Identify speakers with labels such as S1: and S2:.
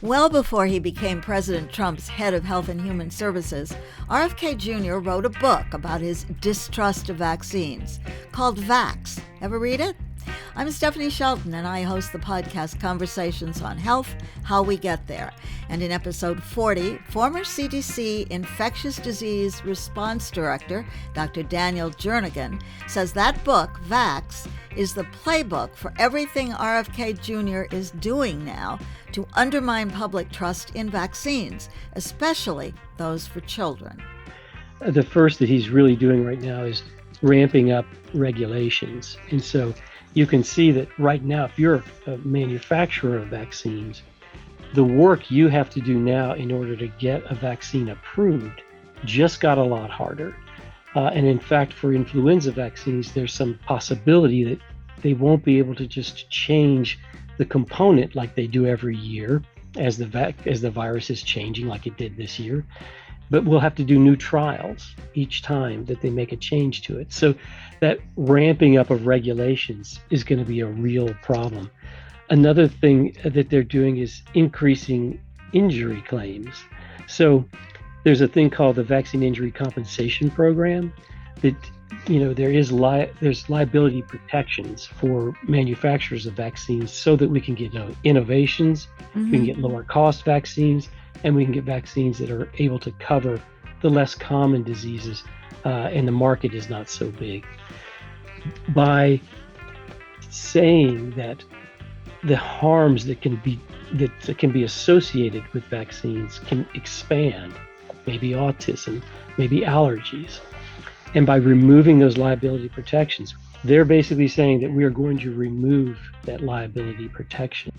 S1: Well before he became President Trump's head of Health and Human Services, RFK Jr. wrote a book about his distrust of vaccines called Vax. Ever read it? I'm Stephanie Shelton, and I host the podcast Conversations on Health, How We Get There. And in episode 40, former CDC Infectious Disease Response Director, Dr. Daniel Jernigan, says that book, Vax, is the playbook for everything RFK Jr. is doing now to undermine public trust in vaccines, especially those for children.
S2: The first that he's really doing right now is ramping up regulations. And so you can see that right now, if you're a manufacturer of vaccines, the work you have to do now in order to get a vaccine approved just got a lot harder. And in fact, for influenza vaccines, there's some possibility that they won't be able to just change the component like they do every year as the virus is changing like it did this year. But we'll have to do new trials each time that they make a change to it. So that ramping up of regulations is going to be a real problem. Another thing that they're doing is increasing injury claims. So there's a thing called the Vaccine Injury Compensation Program that, there's liability protections for manufacturers of vaccines so that we can get innovations, we can get lower cost vaccines, and we can get vaccines that are able to cover the less common diseases, and the market is not so big. By saying that the harms that can be associated with vaccines can expand, maybe autism, maybe allergies, and by removing those liability protections, they're basically saying that we are going to remove that liability protection.